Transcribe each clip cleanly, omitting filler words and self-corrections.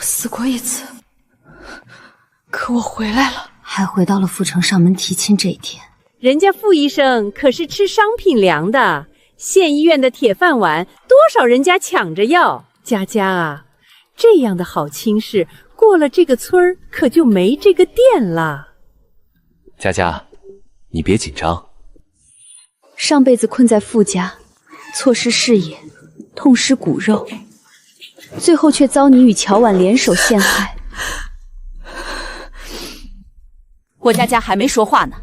死过一次，可我回来了，还回到了阜成上门提亲这一天。人家傅医生可是吃商品粮的，县医院的铁饭碗，多少人家抢着要。佳佳啊，这样的好亲事，过了这个村儿，可就没这个店了。佳佳，你别紧张。上辈子困在傅家，错失视野，痛失骨肉，最后却遭你与乔婉联手陷害。我佳佳还没说话呢。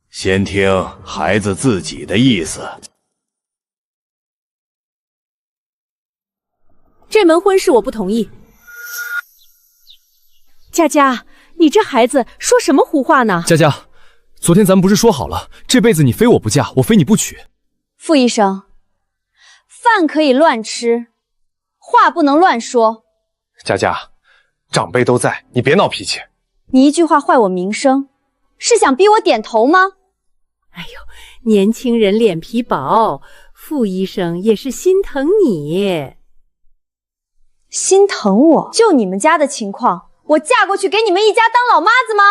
先听孩子自己的意思。这门婚事我不同意。佳佳，你这孩子说什么胡话呢？佳佳，昨天咱们不是说好了，这辈子你非我不嫁，我非你不娶。傅医生，饭可以乱吃，话不能乱说。佳佳，长辈都在，你别闹脾气。你一句话坏我名声，是想逼我点头吗？哎呦，年轻人脸皮薄，傅医生也是心疼你。心疼我？就你们家的情况，我嫁过去给你们一家当老妈子吗？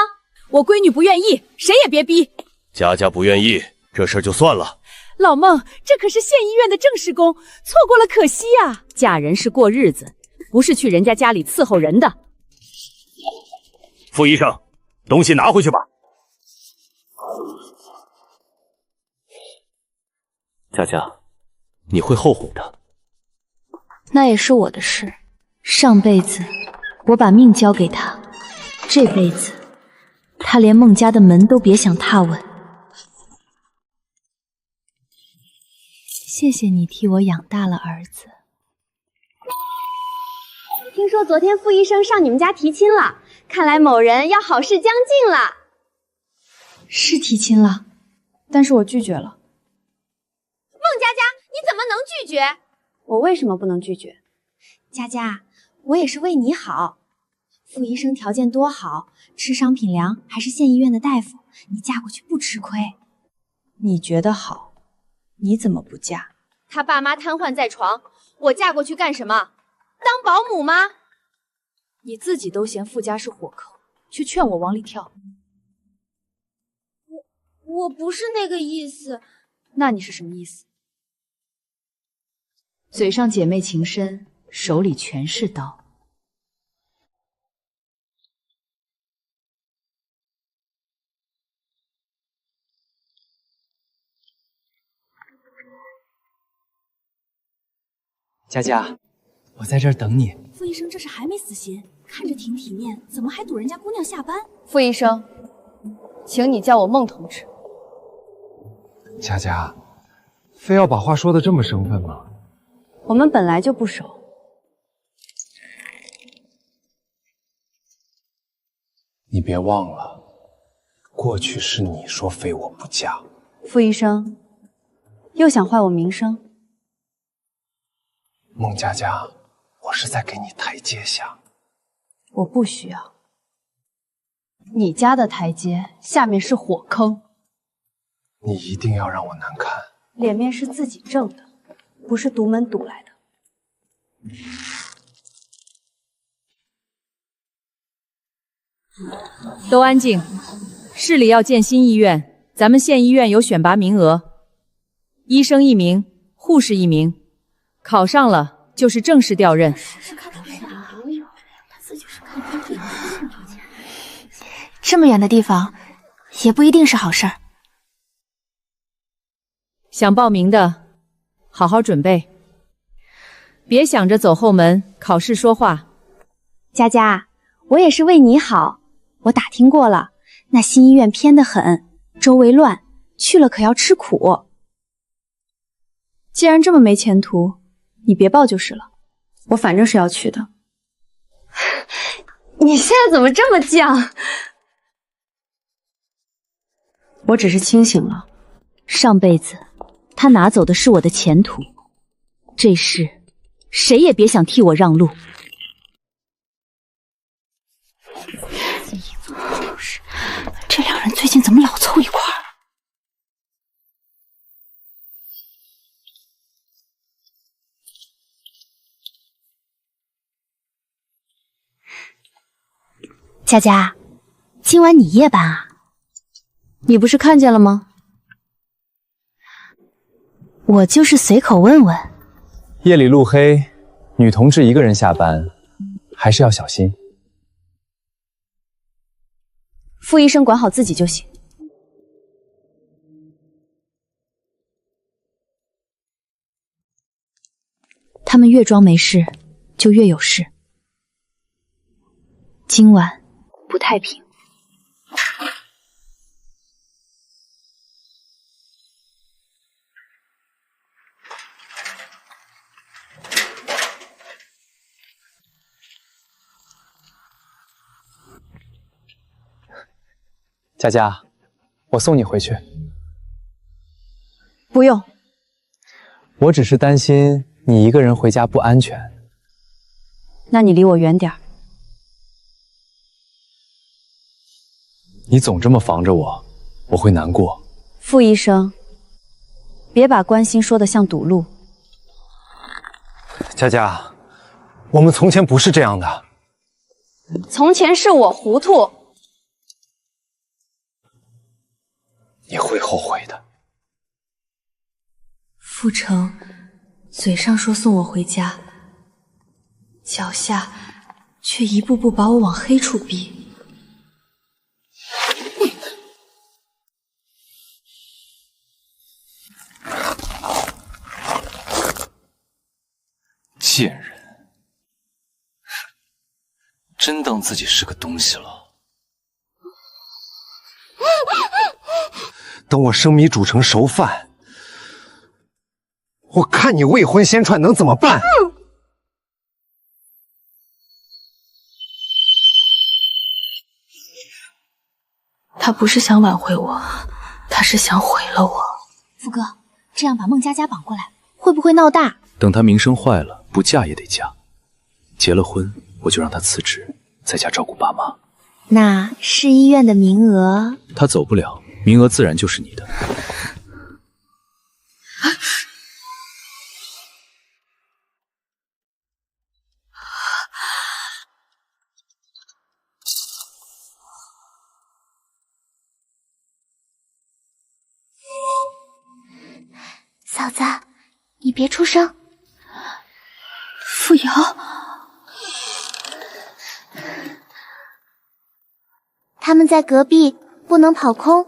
我闺女不愿意，谁也别逼。佳佳不愿意，这事就算了。老孟，这可是县医院的正式工，错过了可惜呀。嫁人是过日子，不是去人家家里伺候人的。傅医生，东西拿回去吧。佳佳，你会后悔的。那也是我的事。上辈子我把命交给他，这辈子他连孟家的门都别想踏稳。谢谢你替我养大了儿子。听说昨天傅医生上你们家提亲了，看来某人要好事将近了。是提亲了，但是我拒绝了。孟佳佳，你怎么能拒绝？我为什么不能拒绝？佳佳，我也是为你好。傅医生条件多好，吃商品粮，还是县医院的大夫，你嫁过去不吃亏。你觉得好，你怎么不嫁？他爸妈瘫痪在床，我嫁过去干什么？当保姆吗？你自己都嫌傅家是火坑，却劝我往里跳。我不是那个意思。那你是什么意思？嘴上姐妹情深，手里全是刀。佳佳，我在这儿等你。傅医生这是还没死心，看着挺体面，怎么还堵人家姑娘下班？傅医生，请你叫我孟同志。佳佳，非要把话说得这么生分吗？我们本来就不熟。你别忘了，过去是你说非我不嫁。傅医生，又想坏我名声？孟佳佳，我是在给你台阶下。我不需要。你家的台阶下面是火坑。你一定要让我难看。脸面是自己挣的，不是独门堵来的。都安静！市里要建新医院，咱们县医院有选拔名额，医生1名，护士1名，考上了就是正式调任。这么远的地方，也不一定是好事儿。想报名的，好好准备，别想着走后门，考试说话。佳佳，我也是为你好。我打听过了，那新医院偏得很，周围乱，去了可要吃苦。既然这么没前途，你别报就是了。我反正是要去的。你现在怎么这么犟？我只是清醒了。上辈子他拿走的是我的前途，这事谁也别想替我让路。这两人最近怎么老凑一块儿？佳佳，今晚你夜班啊？你不是看见了吗？我就是随口问问。夜里路黑，女同志一个人下班，还是要小心。傅医生管好自己就行。他们越装没事，就越有事。今晚不太平。佳佳，我送你回去。不用，我只是担心你一个人回家不安全。那你离我远点儿。你总这么防着我，我会难过。傅医生，别把关心说得像赌路。佳佳，我们从前不是这样的。从前是我糊涂。你会后悔的。傅成嘴上说送我回家，脚下却一步步把我往黑处逼。贱人，真当自己是个东西了。等我生米煮成熟饭，我看你未婚先踹能怎么办？他不是想挽回我，他是想毁了我。傅哥，这样把孟佳佳绑过来，会不会闹大？等她名声坏了，不嫁也得嫁。结了婚，我就让她辞职，在家照顾爸妈。那市医院的名额，她走不了，名额自然就是你的。嫂子，你别出声。傅瑶，他们在隔壁，不能跑空。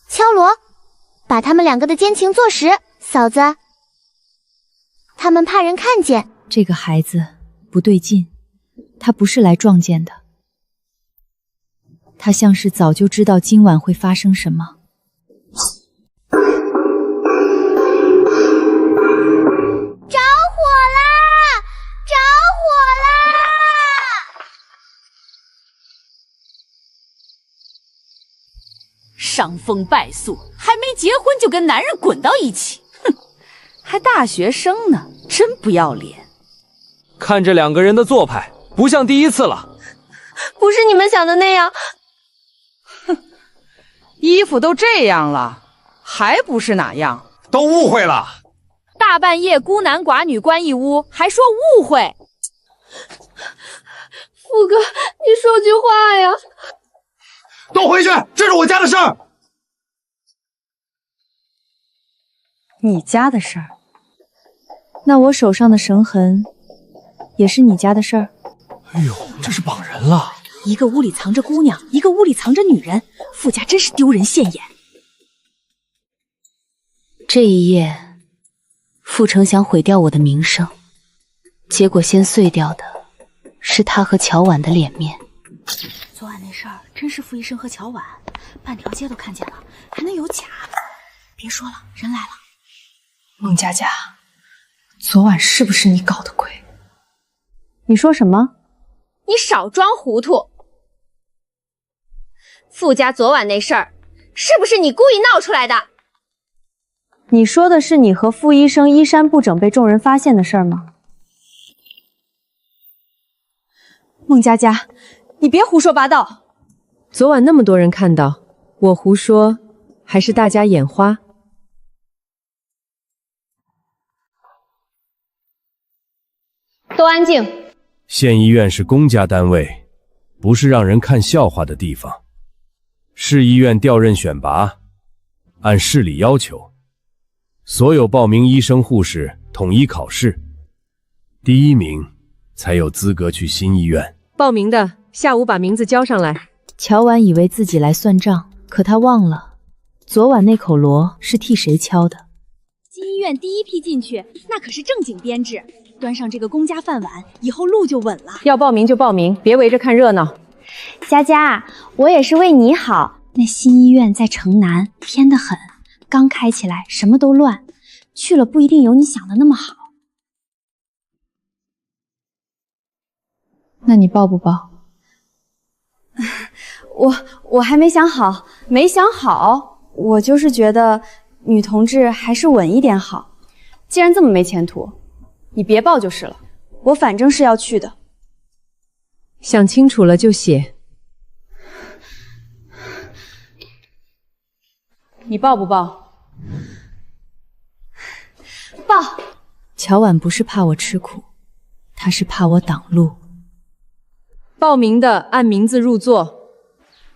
敲锣，把他们两个的奸情坐实。嫂子，他们怕人看见。这个孩子不对劲，他不是来撞见的，他像是早就知道今晚会发生什么。着火啦！着火啦！伤风败俗，还没结婚就跟男人滚到一起，哼，还大学生呢，真不要脸。看这两个人的做派，不像第一次了。不是你们想的那样。哼，衣服都这样了，还不是哪样？都误会了。大半夜孤男寡女关一屋，还说误会？傅哥，你说句话呀！都回去，这是我家的事儿。你家的事儿？那我手上的绳痕也是你家的事儿？哎呦，这是绑人了！一个屋里藏着姑娘，一个屋里藏着女人，傅家真是丢人现眼。这一夜，傅成想毁掉我的名声，结果先碎掉的是他和乔婉的脸面。昨晚那事儿真是傅医生和乔婉，半条街都看见了，还能有假？别说了，人来了。孟佳佳，昨晚是不是你搞的鬼？你说什么？你少装糊涂！傅家昨晚那事儿，是不是你故意闹出来的？你说的是你和傅医生衣衫不整被众人发现的事儿吗？孟佳佳，你别胡说八道！昨晚那么多人看到，我胡说还是大家眼花？都安静！县医院是公家单位，不是让人看笑话的地方。市医院调任选拔，按市里要求，所有报名医生、护士统一考试，第1名才有资格去新医院。报名的下午把名字交上来。乔婉以为自己来算账，可他忘了，昨晚那口锣是替谁敲的。新医院第1批进去，那可是正经编制，端上这个公家饭碗，以后路就稳了。要报名就报名，别围着看热闹。佳佳，我也是为你好。那新医院在城南，偏得很，刚开起来什么都乱，去了不一定有你想的那么好。那你报不报？我还没想好，我就是觉得女同志还是稳一点好。既然这么没前途，你别报就是了。我反正是要去的。想清楚了就写。你报不报？报。乔婉不是怕我吃苦，她是怕我挡路。报名的按名字入座，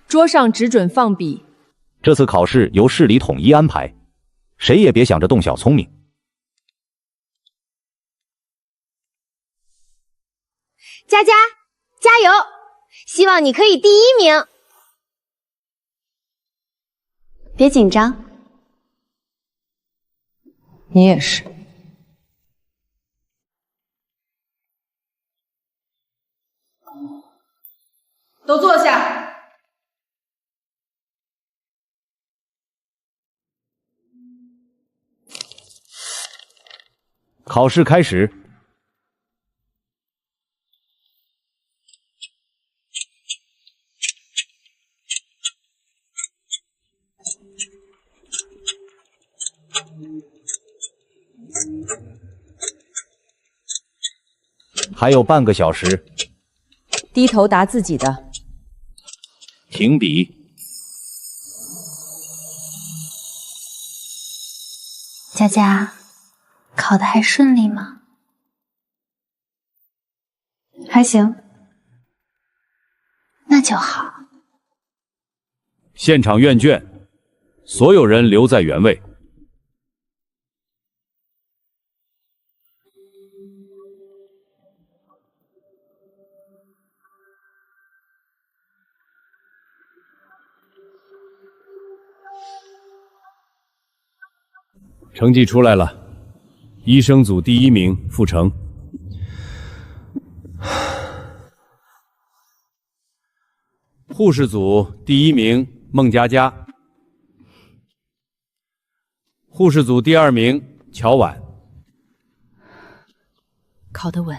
桌上只准放笔。这次考试由市里统一安排，谁也别想着动小聪明。佳佳，加油！希望你可以第1名。别紧张。你也是。都坐下。考试开始。还有半个小时。低头答自己的。停笔。佳佳，考得还顺利吗？还行。那就好。现场阅卷，所有人留在原位。成绩出来了，医生组第1名傅成，护士组第1名孟佳佳，护士组第2名乔婉。考得稳，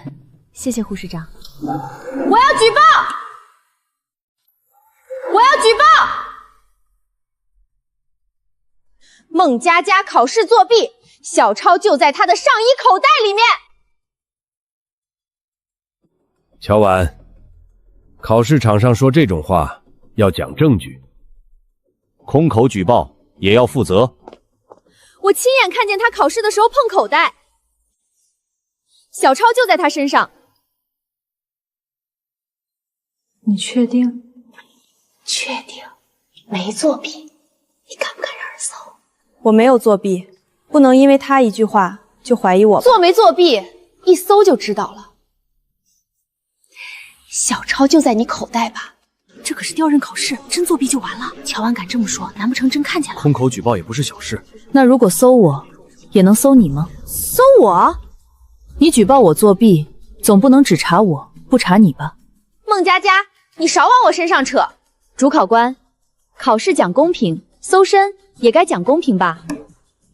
谢谢护士长。我要举报！我要举报！孟佳佳考试作弊，小抄就在她的上衣口袋里面。乔婉，考试场上说这种话要讲证据，空口举报也要负责。我亲眼看见她考试的时候碰口袋，小抄就在她身上。你确定？确定，没作弊。你敢不敢让人搜？我没有作弊，不能因为他一句话就怀疑我。做没作弊，一搜就知道了。小抄就在你口袋吧？这可是调任考试，真作弊就完了。乔婉敢这么说，难不成真看见了？空口举报也不是小事。那如果搜我，也能搜你吗？搜我？你举报我作弊，总不能只查我，不查你吧？孟佳佳，你少往我身上扯。主考官，考试讲公平，搜身也该讲公平吧？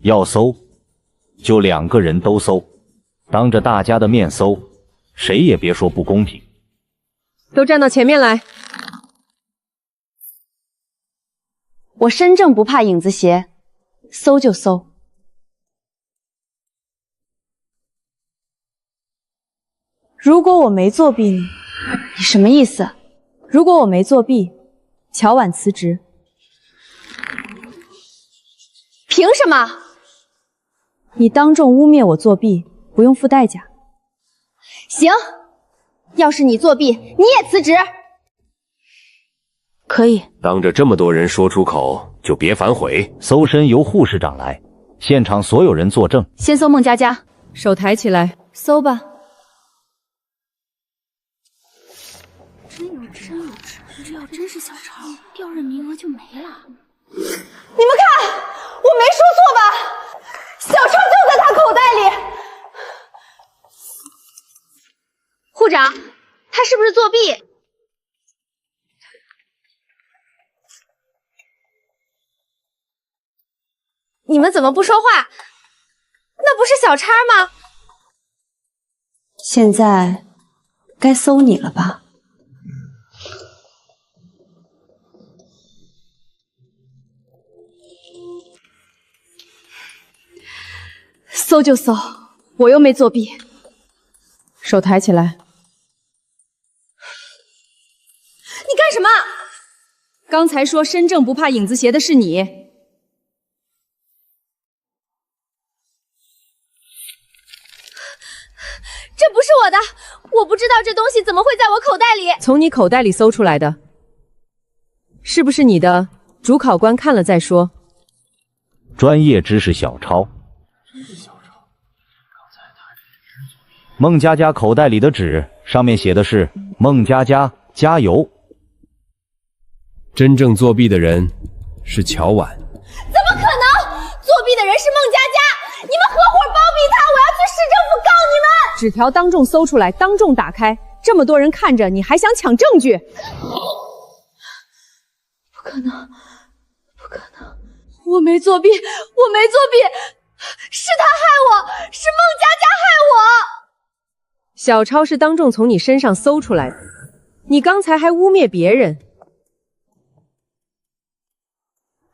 要搜，就2个人都搜，当着大家的面搜，谁也别说不公平。都站到前面来。我身正不怕影子斜，搜就搜。如果我没作弊呢？你什么意思？如果我没作弊，乔婉辞职。凭什么？你当众污蔑我作弊，不用付代价。行，要是你作弊，你也辞职。可以。当着这么多人说出口，就别反悔。搜身由护士长来，现场所有人作证。先搜孟佳佳，手抬起来，搜吧。真有纸，这要真是小超，调任名额就没了。你们看，我没说错吧？小超就在他口袋里。护长，他是不是作弊？你们怎么不说话？那不是小叉吗？现在该搜你了吧？搜就搜，我又没作弊。手抬起来。你干什么？刚才说身正不怕影子斜的是你。这不是我的，我不知道这东西怎么会在我口袋里。从你口袋里搜出来的，是不是你的？主考官看了再说。专业知识小抄。孟佳佳口袋里的纸上面写的是“孟佳佳加油”。真正作弊的人是乔婉。怎么可能？作弊的人是孟佳佳！你们合伙包庇他！我要去市政府告你们！纸条当众搜出来，当众打开，这么多人看着，你还想抢证据？不可能，不可能！我没作弊，我没作弊，是他害我，是孟佳佳害我！小抄是当众从你身上搜出来的，你刚才还污蔑别人。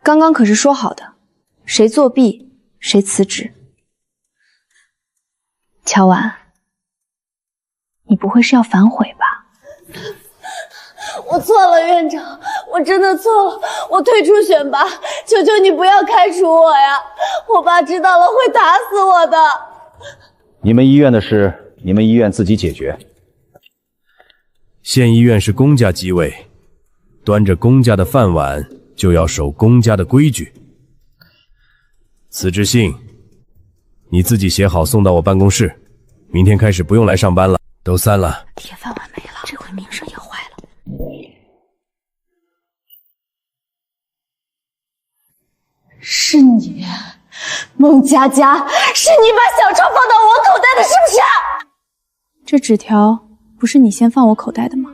刚刚可是说好的，谁作弊谁辞职。乔婉，你不会是要反悔吧？我错了，院长，我真的错了，我退出选拔，求求你不要开除我呀！我爸知道了会打死我的。你们医院的事，你们医院自己解决。县医院是公家机位，端着公家的饭碗，就要守公家的规矩。辞职信，你自己写好送到我办公室，明天开始不用来上班了，都散了。铁饭碗没了，这回名声也坏了。是你，孟佳佳，是你把小超放到我口袋的，是不是？这纸条不是你先放我口袋的吗？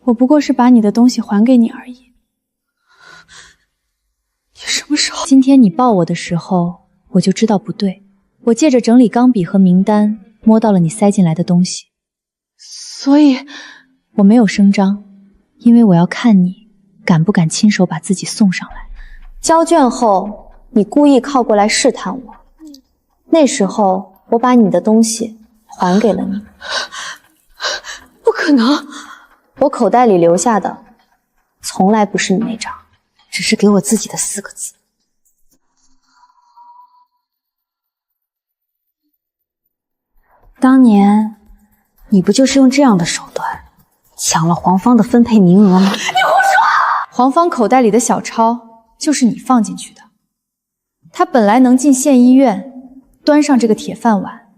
我不过是把你的东西还给你而已。你什么时候？今天你抱我的时候，我就知道不对。我借着整理钢笔和名单，摸到了你塞进来的东西，所以我没有声张，因为我要看你敢不敢亲手把自己送上来。交卷后，你故意靠过来试探我，那时候我把你的东西还给了你。不可能！我口袋里留下的，从来不是你那张，只是给我自己的4个字。当年，你不就是用这样的手段，抢了黄芳的分配名额吗？你胡说！黄芳口袋里的小抄，就是你放进去的。她本来能进县医院，端上这个铁饭碗，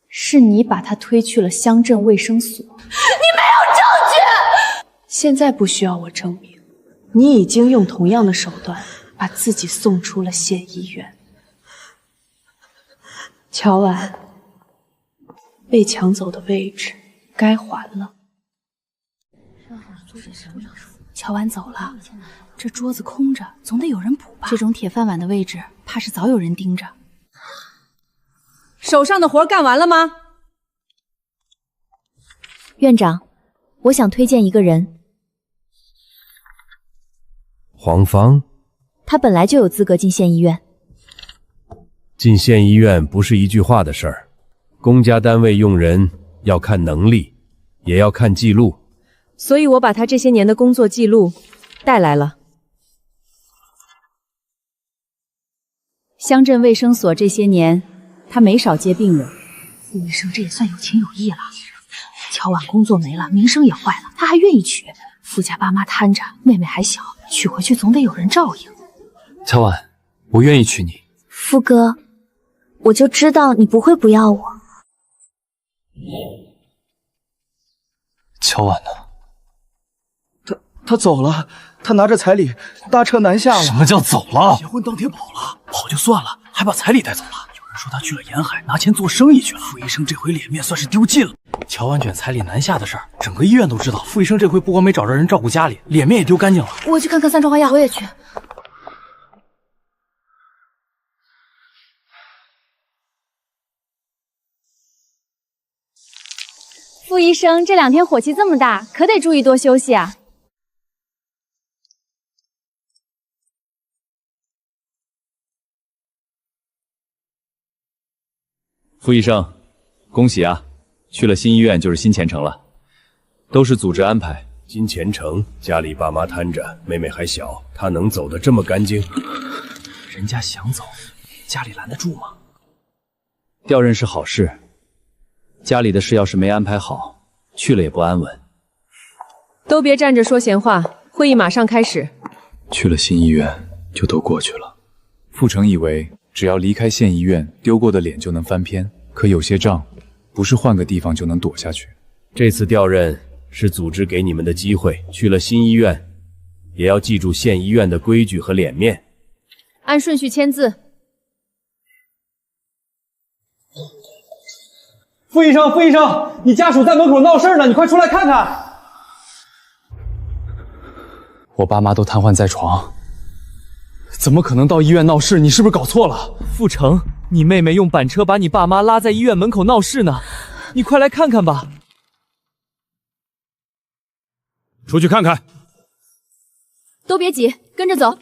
是你把她推去了乡镇卫生所。现在不需要我证明，你已经用同样的手段把自己送出了县医院。乔婉，被抢走的位置该还了。乔婉走了，这桌子空着，总得有人补吧？这种铁饭碗的位置，怕是早有人盯着。手上的活干完了吗？院长，我想推荐一个人。黄芳，他本来就有资格进县医院。进县医院不是一句话的事儿，公家单位用人要看能力，也要看记录。所以我把他这些年的工作记录带来了。乡镇卫生所这些年，他没少接病人。傅医生这也算有情有义了。乔婉工作没了，名声也坏了，他还愿意娶。傅家爸妈摊着，妹妹还小，娶回去总得有人照应。乔婉，我愿意娶你。傅哥，我就知道你不会不要我。乔婉呢？他走了，他拿着彩礼搭车南下了。什么叫走了？结婚当天跑了，跑就算了，还把彩礼带走了。有人说他去了沿海拿钱做生意去了。傅医生这回脸面算是丢尽了。乔婉卷彩礼南下的事儿，整个医院都知道。傅医生这回不光没找着人照顾家里，脸面也丢干净了。我去看看三川花亚，我也去。傅医生这2天火气这么大，可得注意多休息啊。傅医生，恭喜啊！去了新医院就是新前程了，都是组织安排。金前程，家里爸妈摊着，妹妹还小，她能走得这么干净？人家想走，家里拦得住吗？调任是好事，家里的事要是没安排好，去了也不安稳。都别站着说闲话，会议马上开始。去了新医院就都过去了。傅成以为只要离开县医院，丢过的脸就能翻篇，可有些仗不是换个地方就能躲下去。这次调任是组织给你们的机会，去了新医院，也要记住县医院的规矩和脸面。按顺序签字。傅医生，你家属在门口闹事呢，你快出来看看。我爸妈都瘫痪在床，怎么可能到医院闹事？你是不是搞错了？傅成，你妹妹用板车把你爸妈拉在医院门口闹事呢，你快来看看吧。出去看看。都别挤，跟着走。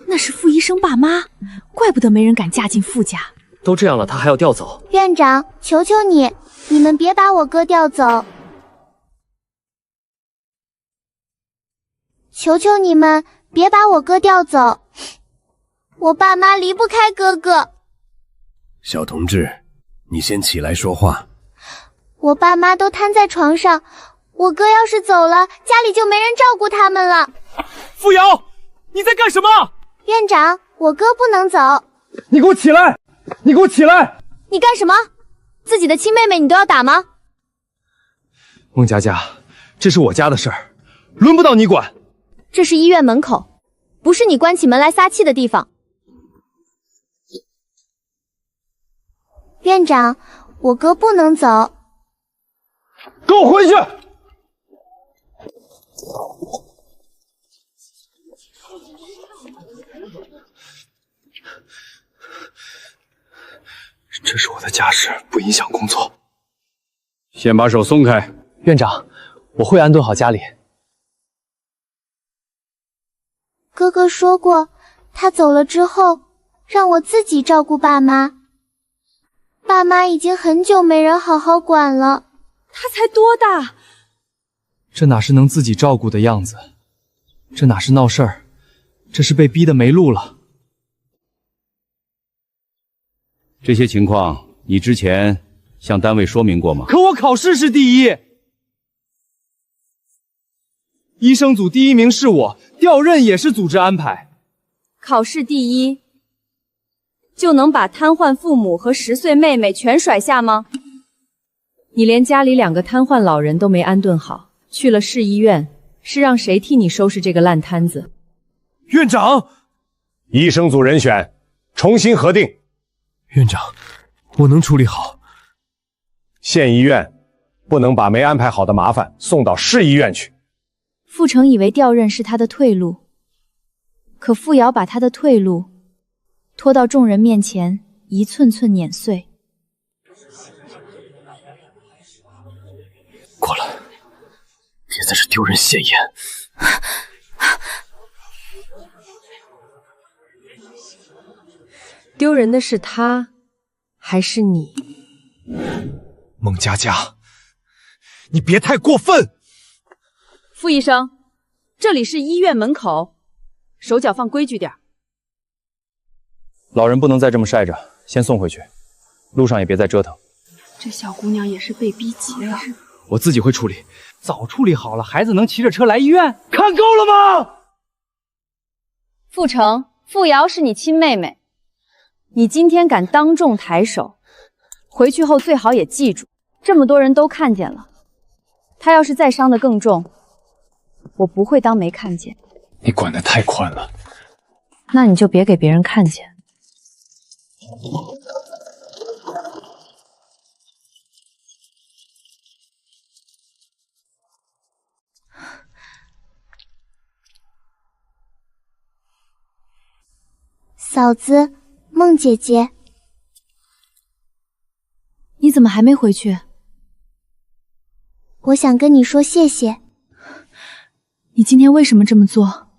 那是傅医生爸妈，怪不得没人敢嫁进傅家。都这样了，他还要调走？院长，求求你，你们别把我哥调走！求求你们，别把我哥调走！我爸妈离不开哥哥。小同志，你先起来说话。我爸妈都瘫在床上，我哥要是走了，家里就没人照顾他们了。傅瑶，你在干什么？院长，我哥不能走。你给我起来！你给我起来！你干什么？自己的亲妹妹你都要打吗？孟佳佳，这是我家的事儿，轮不到你管。这是医院门口，不是你关起门来撒气的地方。院长，我哥不能走。给我回去！这是我的家事，不影响工作。先把手松开。院长，我会安顿好家里。哥哥说过，他走了之后，让我自己照顾爸妈。爸妈已经很久没人好好管了。他才多大？这哪是能自己照顾的样子？这哪是闹事儿？这是被逼得没路了。这些情况你之前向单位说明过吗？可我考试是第一，医生组第1名是我，调任也是组织安排。考试第一，就能把瘫痪父母和10岁妹妹全甩下吗？你连家里2个瘫痪老人都没安顿好，去了市医院，是让谁替你收拾这个烂摊子？院长，医生组人选重新核定。院长，我能处理好。县医院不能把没安排好的麻烦送到市医院去。傅成以为调任是他的退路，可傅瑶把他的退路拖到众人面前，一寸寸碾碎。过来，别在这丢人现眼。丢人的是他，还是你？孟佳佳，你别太过分！傅医生，这里是医院门口，手脚放规矩点。老人不能再这么晒着，先送回去，路上也别再折腾。这小姑娘也是被逼急了。我自己会处理，早处理好了，孩子能骑着车来医院，看够了吗？傅成，傅瑶是你亲妹妹，你今天敢当众抬手，回去后最好也记住，这么多人都看见了，她要是再伤得更重，我不会当没看见。你管得太宽了。那你就别给别人看见。嫂子，孟姐姐，你怎么还没回去？我想跟你说谢谢。你今天为什么这么做？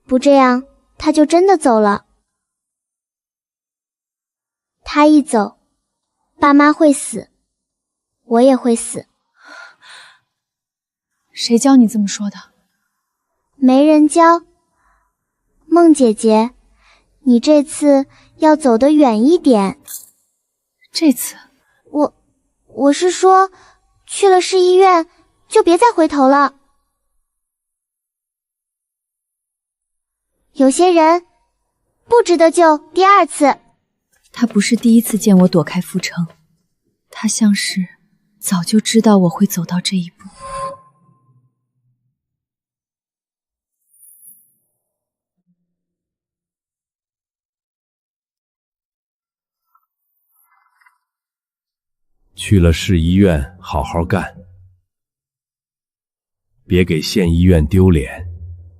不这样，他就真的走了。他一走，爸妈会死，我也会死。谁教你这么说的？没人教。孟姐姐，你这次要走得远一点。这次？我是说，去了市医院就别再回头了。有些人不值得救第二次。他不是第一次见我躲开傅成，他像是早就知道我会走到这一步。去了市医院，好好干，别给县医院丢脸。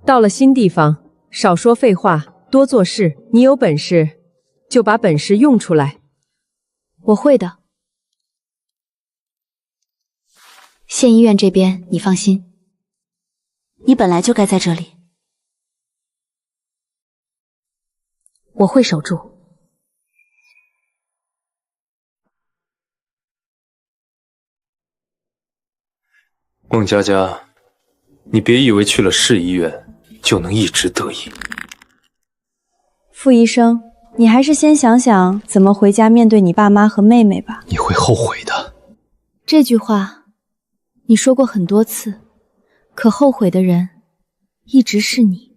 到了新地方，少说废话，多做事。你有本事，就把本事用出来。我会的。县医院这边你放心，你本来就该在这里，我会守住。孟佳佳，你别以为去了市医院就能一直得意。傅医生，你还是先想想怎么回家面对你爸妈和妹妹吧。你会后悔的。这句话你说过很多次，可后悔的人一直是你。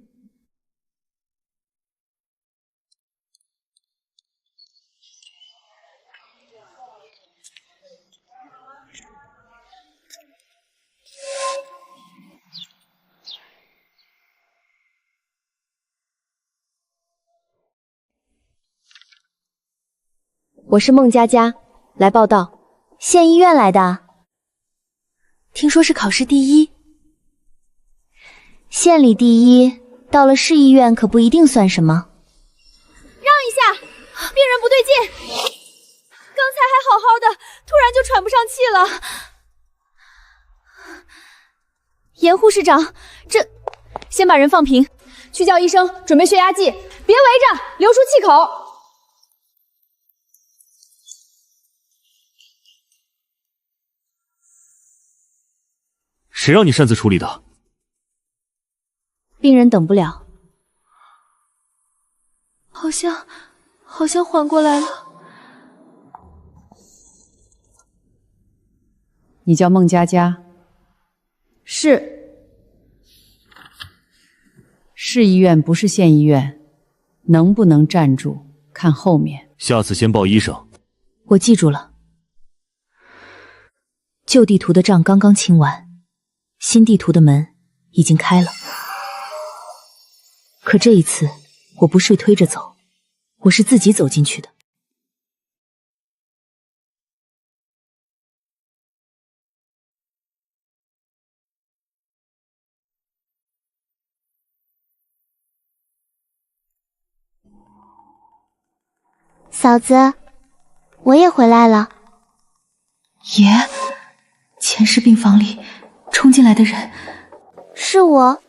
我是孟佳佳，来报道。县医院来的，听说是考试第一。县里第一，到了市医院可不一定算什么。让一下，病人不对劲，刚才还好好的，突然就喘不上气了。严护士长，这先把人放平，去叫医生准备血压计，别围着，留出气口。谁让你擅自处理的？病人等不了。好像缓过来了。你叫孟佳佳？是。市医院不是县医院，能不能站住，看后面。下次先报医生。我记住了。旧地图的账刚刚清完。新地图的门已经开了，可这一次我不是推着走，我是自己走进去的。嫂子，我也回来了。爷，前世病房里冲进来的人是我。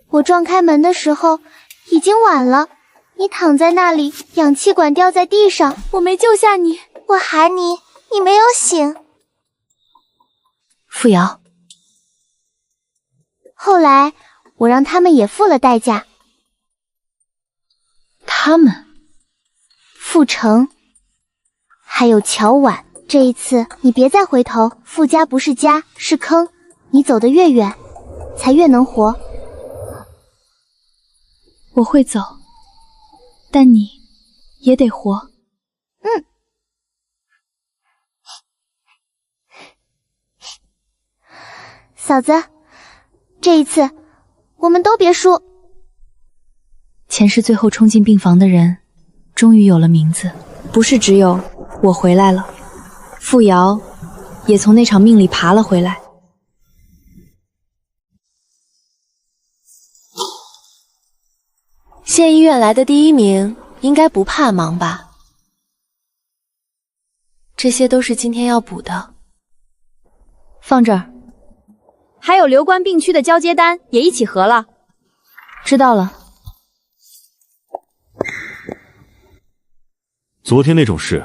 我撞开门的时候已经晚了，你躺在那里，氧气管掉在地上，我没救下你，我喊你，你没有醒。傅瑶，后来我让他们也付了代价。他们？傅成，还有乔婉。这一次你别再回头，傅家不是家，是坑。你走得越远，才越能活。我会走，但你也得活。嫂子，这一次我们都别输。前世最后冲进病房的人，终于有了名字。不是只有我回来了，傅瑶也从那场命里爬了回来。县医院来的第1名，应该不怕忙吧？这些都是今天要补的，放这儿。还有留观病区的交接单也一起核了。知道了。昨天那种事，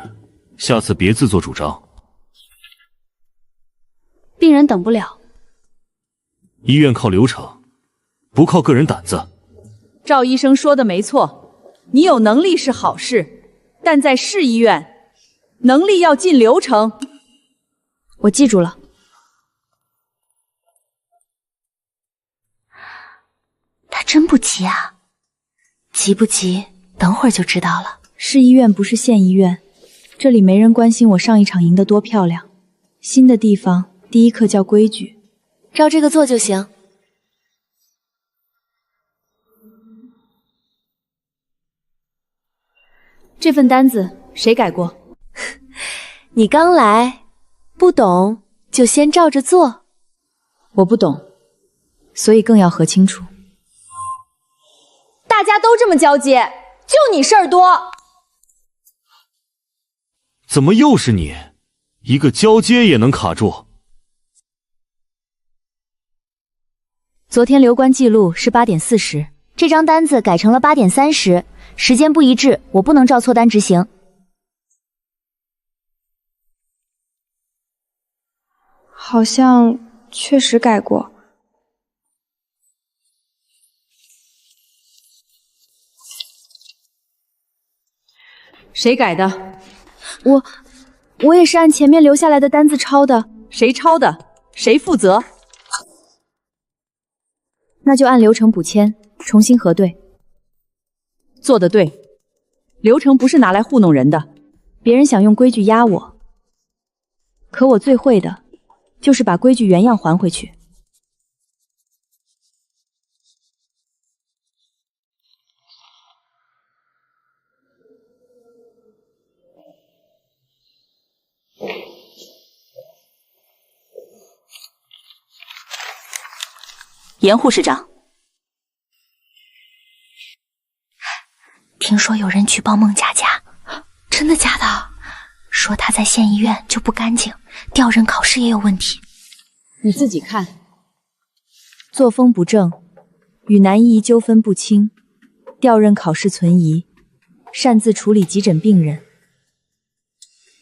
下次别自作主张。病人等不了。医院靠流程，不靠个人胆子。赵医生说的没错，你有能力是好事，但在市医院，能力要进流程。我记住了。他真不急啊。急不急，等会儿就知道了。市医院不是县医院，这里没人关心我上一场赢得多漂亮。新的地方，第一课叫规矩，照这个做就行。这份单子谁改过？你刚来，不懂就先照着做。我不懂，所以更要核清楚。大家都这么交接，就你事儿多。怎么又是你？一个交接也能卡住？昨天留观记录是8点40，这张单子改成了8点30，时间不一致，我不能照错单执行。好像确实改过。谁改的？我也是按前面留下来的单子抄的。谁抄的？谁负责？那就按流程补签，重新核对。做得对，流程不是拿来糊弄人的。别人想用规矩压我，可我最会的就是把规矩原样还回去。严护士长，听说有人举报孟佳佳，真的假的？说她在县医院就不干净，调任考试也有问题。你自己看，作风不正，与男医纠纷不清，调任考试存疑，擅自处理急诊病人。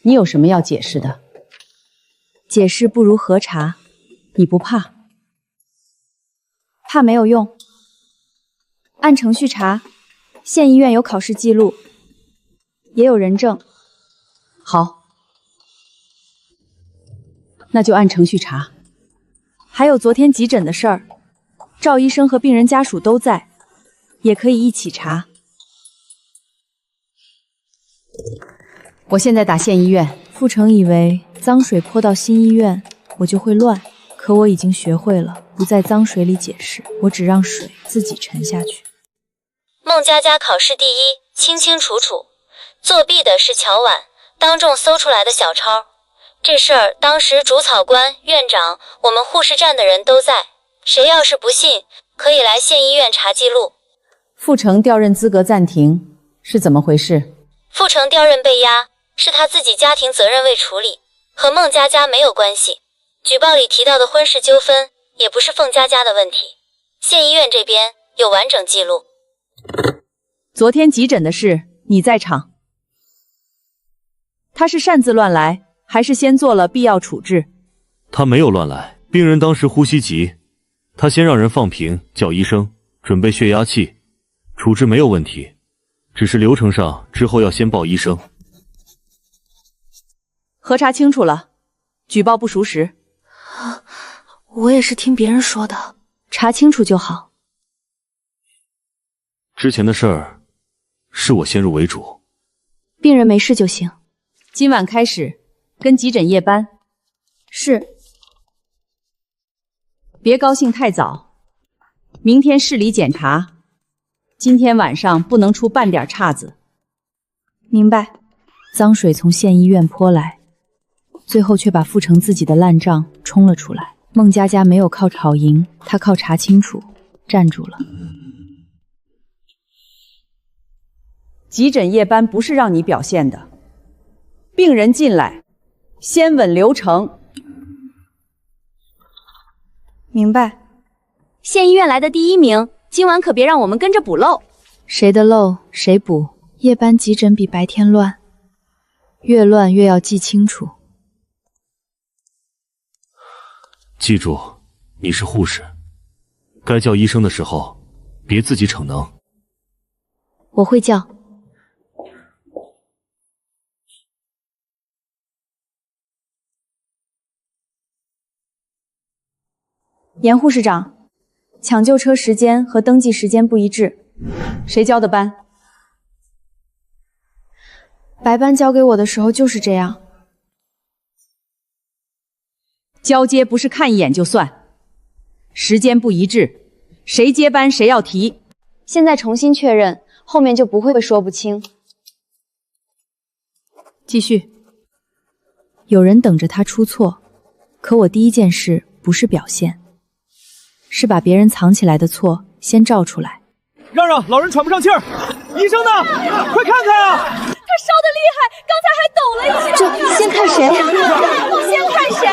你有什么要解释的？解释不如核查，你不怕？怕没有用，按程序查，县医院有考试记录，也有人证。好，那就按程序查。还有昨天急诊的事儿，赵医生和病人家属都在，也可以一起查。我现在打县医院。傅成以为脏水泼到新医院，我就会乱。可我已经学会了不在脏水里解释，我只让水自己沉下去。孟佳佳考试第一，清清楚楚。作弊的是乔婉，当众搜出来的小抄。这事儿当时主草官、院长，我们护士站的人都在。谁要是不信，可以来县医院查记录。傅成调任资格暂停，是怎么回事？傅成调任被压，是他自己家庭责任未处理，和孟佳佳没有关系。举报里提到的婚事纠纷也不是凤佳佳的问题，县医院这边有完整记录。昨天急诊的事你在场，他是擅自乱来，还是先做了必要处置？他没有乱来，病人当时呼吸急，他先让人放平，叫医生准备血压器，处置没有问题，只是流程上之后要先报医生。核查清楚了，举报不属实。我也是听别人说的，查清楚就好。之前的事儿是我先入为主，病人没事就行。今晚开始跟急诊夜班。是。别高兴太早，明天市里检查，今天晚上不能出半点岔子。明白。脏水从县医院泼来，最后却把傅成自己的烂账冲了出来。孟佳佳没有靠吵赢，她靠查清楚，站住了。急诊夜班不是让你表现的，病人进来，先稳流程。明白。县医院来的第1名，今晚可别让我们跟着补漏。谁的漏谁补。夜班急诊比白天乱，越乱越要记清楚。记住，你是护士，该叫医生的时候，别自己逞能。我会叫。严护士长，抢救车时间和登记时间不一致，谁交的班？白班交给我的时候就是这样。交接不是看一眼就算，时间不一致，谁接班谁要提。现在重新确认，后面就不会说不清。继续。有人等着他出错，可我第一件事不是表现，是把别人藏起来的错先照出来。让让，老人喘不上气儿！医生呢？快看看啊！他烧得厉害，刚才还抖了一下。这先看谁？我先看谁？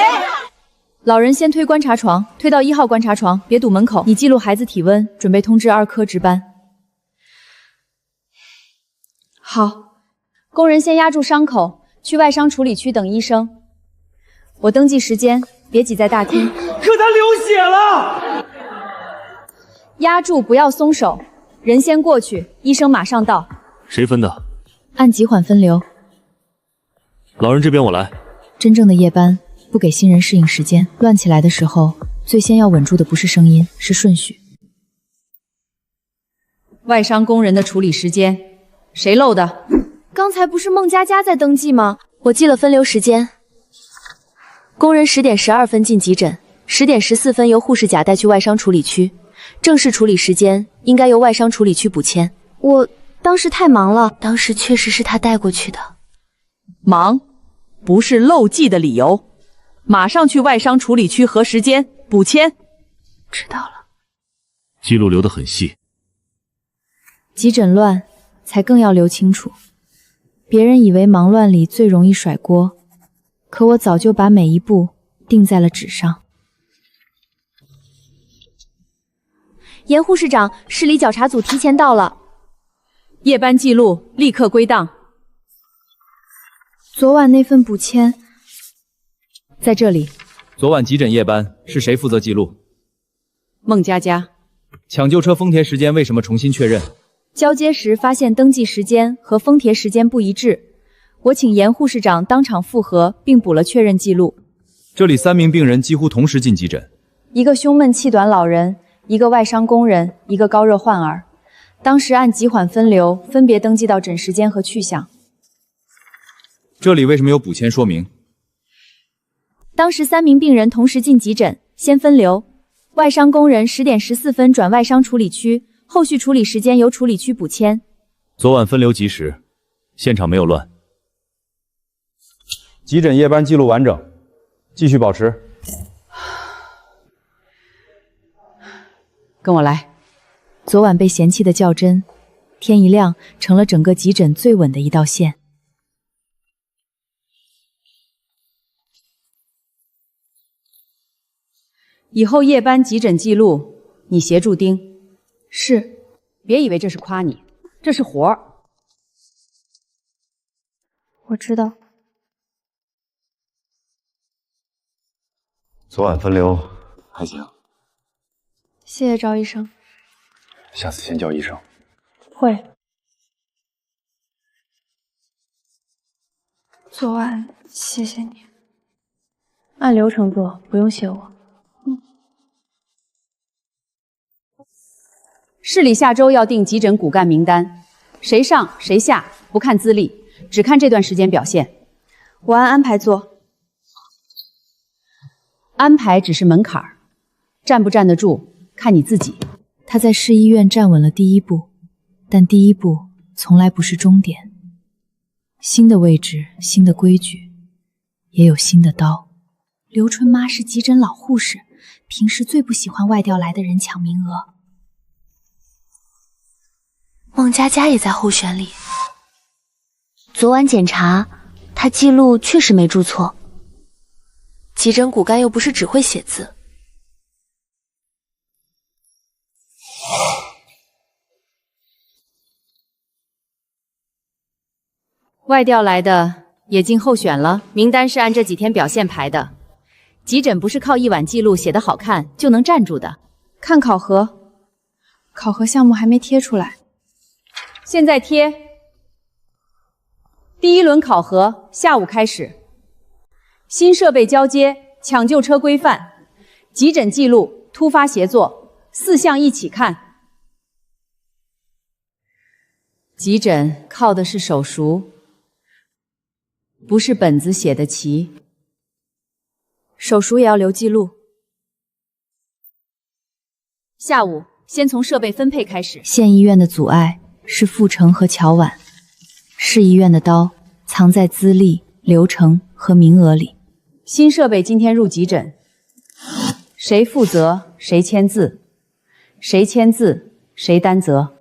老人先推观察床，推到1号观察床，别堵门口。你记录孩子体温，准备通知2科值班。好，工人先压住伤口，去外伤处理区等医生。我登记时间，别挤在大厅。可他流血了！压住，不要松手，人先过去，医生马上到。谁分的？按急缓分流。老人这边我来。真正的夜班不给新人适应时间，乱起来的时候，最先要稳住的不是声音，是顺序。外伤工人的处理时间，谁漏的？刚才不是孟佳佳在登记吗？我记了分流时间。工人10点12分进急诊，10点14分由护士甲带去外伤处理区，正式处理时间应该由外伤处理区补签。我当时太忙了，当时确实是他带过去的。忙，不是漏记的理由。马上去外伤处理区核时间，补签。知道了。记录留得很细。急诊乱，才更要留清楚。别人以为忙乱里最容易甩锅，可我早就把每一步定在了纸上。严护士长，市里矫查组提前到了。夜班记录立刻归档。昨晚那份补签在这里。昨晚急诊夜班是谁负责记录？孟佳佳。抢救车丰田时间为什么重新确认？交接时发现登记时间和丰田时间不一致，我请严护士长当场复核并补了确认记录。这里3名病人几乎同时进急诊，一个胸闷气短老人，一个外伤工人，一个高热患儿。当时按急缓分流，分别登记到诊时间和去向。这里为什么有补签说明？当时3名病人同时进急诊，先分流。外伤工人10点14分转外伤处理区，后续处理时间由处理区补签。昨晚分流及时，现场没有乱。急诊夜班记录完整，继续保持。跟我来。昨晚被嫌弃的较真，天一亮成了整个急诊最稳的一道线。以后夜班急诊记录，你协助盯。是。别以为这是夸你，这是活儿。我知道。昨晚分流还行，谢谢赵医生。下次先叫医生。会。昨晚谢谢你。按流程做，不用谢我。市里下周要定急诊骨干名单，谁上谁下不看资历，只看这段时间表现。我按安排做。安排只是门槛儿，站不站得住看你自己。他在市医院站稳了第一步，但第一步从来不是终点。新的位置，新的规矩，也有新的刀。刘春妈是急诊老护士，平时最不喜欢外调来的人抢名额。孟佳佳也在候选里。昨晚检查，她记录确实没注错。急诊骨干又不是只会写字。外调来的也进候选了，名单是按这几天表现排的。急诊不是靠一晚记录写得好看就能站住的。看考核，考核项目还没贴出来。现在贴。第一轮考核下午开始。新设备交接、抢救车规范、急诊记录、突发协作4项一起看。急诊靠的是手熟，不是本子写的齐。手熟也要留记录。下午先从设备分配开始。县医院的阻碍是傅成和乔婉，市医院的刀藏在资历、流程和名额里。新设备今天入急诊，谁负责谁签字，谁签字谁担责。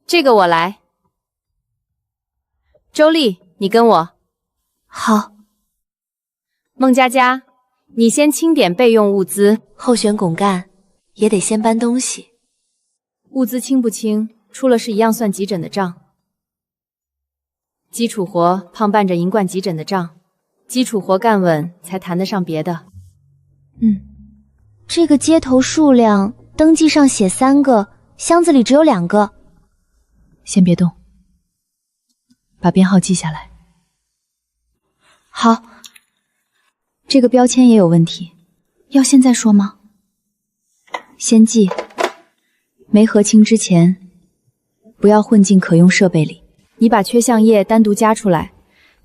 这个我来。周丽，你跟我。好。孟佳佳，你先清点备用物资。候选骨干也得先搬东西。物资清不清，出了事一样算急诊的账。基础活胖伴着银冠急诊的账，基础活干稳才谈得上别的。这个接头数量登记上写3个，箱子里只有2个。先别动，把编号记下来。好。这个标签也有问题，要现在说吗？先记，没核清之前，不要混进可用设备里。你把缺项页单独加出来，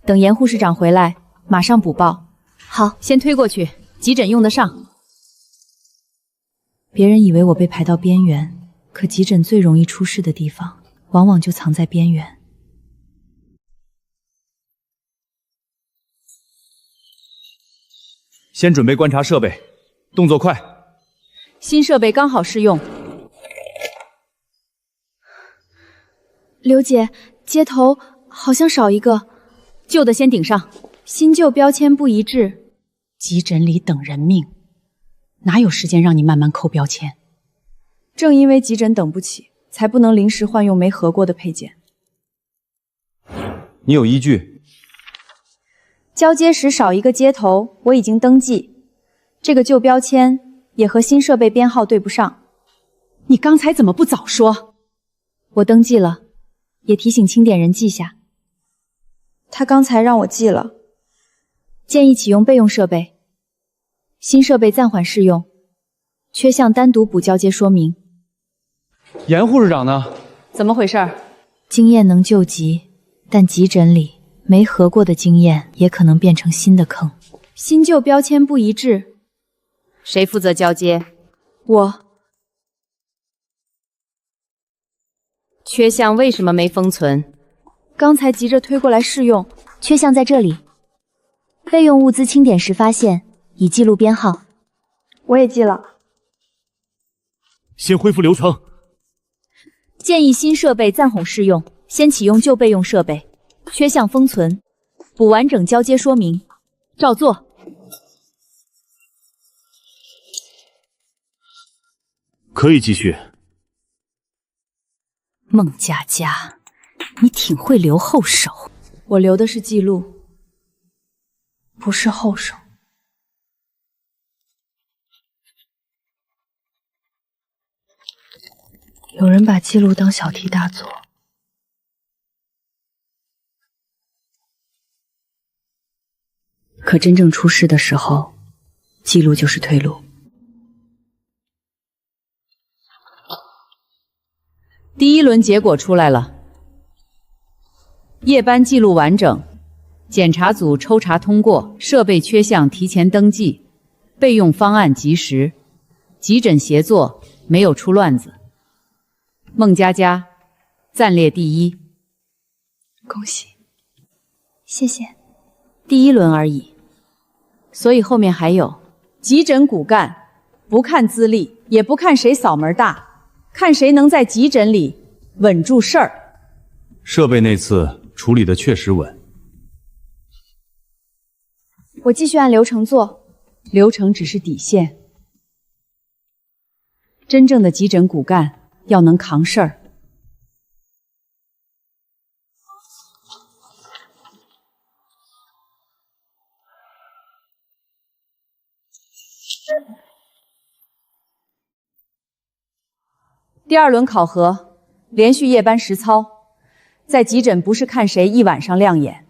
等严护士长回来，马上补报。好，先推过去，急诊用得上。别人以为我被排到边缘，可急诊最容易出事的地方，往往就藏在边缘。先准备观察设备，动作快。新设备刚好试用。刘姐，接头好像少一个，旧的先顶上。新旧标签不一致。急诊里等人命，哪有时间让你慢慢扣标签？正因为急诊等不起，才不能临时换用没合过的配件。你有依据？交接时少一个接头，我已经登记。这个旧标签也和新设备编号对不上。你刚才怎么不早说？我登记了，也提醒清点人记下。他刚才让我记了。建议启用备用设备，新设备暂缓试用，缺项单独补交接说明。严护士长呢？怎么回事？经验能救急，但急诊里没合过的经验也可能变成新的坑。新旧标签不一致，谁负责交接？我。缺项为什么没封存？刚才急着推过来试用，缺项在这里。备用物资清点时发现，已记录编号。我也记了。先恢复流程。建议新设备暂缓试用，先启用旧备用设备，缺项封存，补完整交接说明。照做。可以继续。孟佳佳，你挺会留后手。我留的是记录，不是后手。有人把记录当小题大做。可真正出事的时候，记录就是退路。第1轮结果出来了，夜班记录完整，检查组抽查通过，设备缺项提前登记，备用方案及时，急诊协作，没有出乱子。孟佳佳暂列第1，恭喜，谢谢。第1轮而已，所以后面还有急诊骨干，不看资历，也不看谁嗓门大，看谁能在急诊里稳住事儿。设备那次处理的确实稳，我继续按流程做。流程只是底线，真正的急诊骨干要能扛事儿。第2轮考核，连续夜班实操，在急诊不是看谁一晚上亮眼，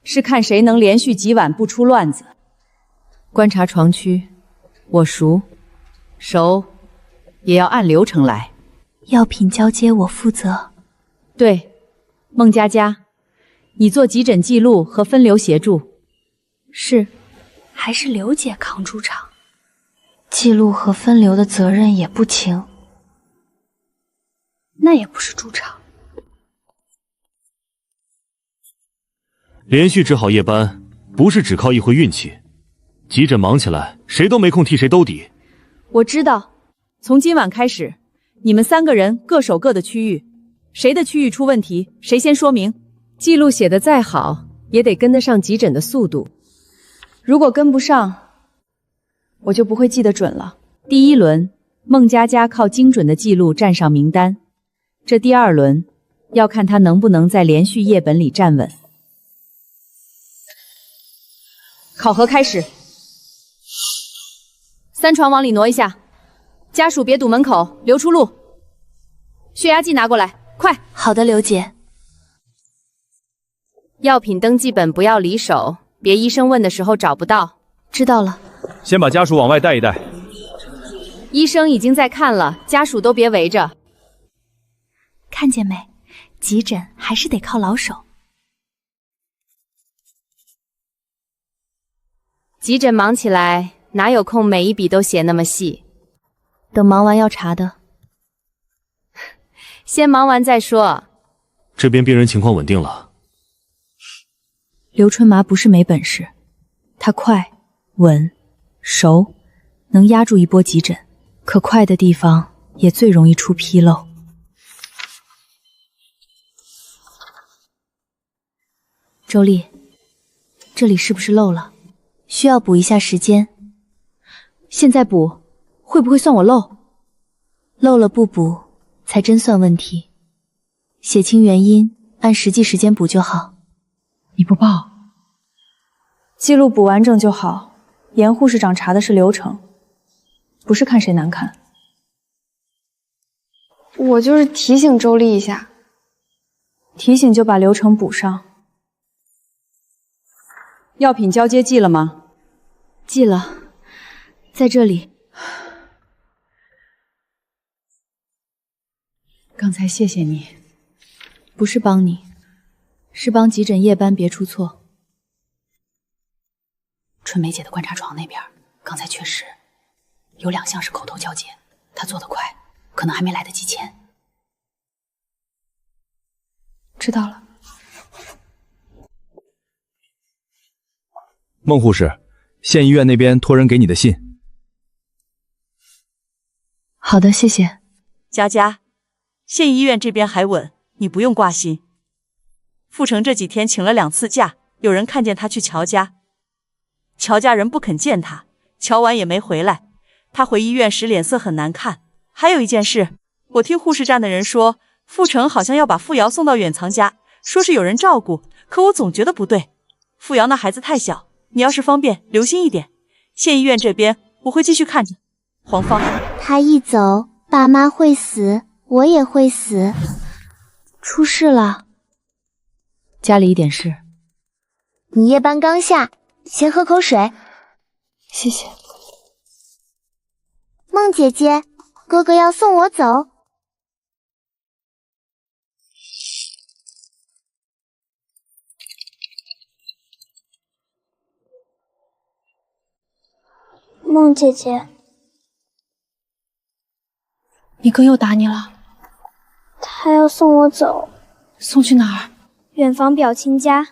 是看谁能连续几晚不出乱子。观察床区，我熟，也要按流程来。药品交接我负责。对，孟佳佳，你做急诊记录和分流协助。是，还是刘姐扛主场。记录和分流的责任也不轻。那也不是主场。连续值好夜班，不是只靠一回运气。急诊忙起来，谁都没空替谁兜底。我知道，从今晚开始，你们3个人各守各的区域，谁的区域出问题，谁先说明。记录写得再好，也得跟得上急诊的速度。如果跟不上，我就不会记得准了。第1轮，孟佳佳靠精准的记录站上名单，这第2轮要看她能不能在连续夜本里站稳。考核开始，3床往里挪一下，家属别堵门口，留出路。血压计拿过来，快！好的，刘姐。药品登记本不要离手，别医生问的时候找不到。知道了。先把家属往外带一带。医生已经在看了，家属都别围着。看见没？急诊还是得靠老手。急诊忙起来，哪有空每一笔都写那么细？等忙完要查的。先忙完再说。这边病人情况稳定了。刘春麻不是没本事，她快、稳、熟，能压住一波急诊。可快的地方也最容易出纰漏。周丽，这里是不是漏了？需要补一下时间。现在补，会不会算我漏？漏了不补，才真算问题。写清原因，按实际时间补就好。你不报？记录补完整就好。严护士长查的是流程，不是看谁难看。我就是提醒周丽一下。提醒就把流程补上。药品交接记了吗？记了，在这里。刚才谢谢你，不是帮你，是帮急诊夜班别出错。春梅姐的观察床那边，刚才确实有2项是口头交接，她做得快，可能还没来得及签。知道了。孟护士，县医院那边托人给你的信。好的，谢谢。佳佳，县医院这边还稳，你不用挂心。傅成这几天请了2次假，有人看见他去乔家，乔家人不肯见他，乔完也没回来。他回医院时脸色很难看。还有一件事，我听护士站的人说，傅成好像要把傅瑶送到远藏家，说是有人照顾，可我总觉得不对。傅瑶那孩子太小，你要是方便，留心一点。县医院这边我会继续看着。黄芳，他一走，爸妈会死，我也会死。出事了，家里一点事。你夜班刚下，先喝口水。谢谢。梦姐姐，哥哥要送我走。梦姐姐，你哥又打你了？他要送我走。送去哪儿？远房表亲家。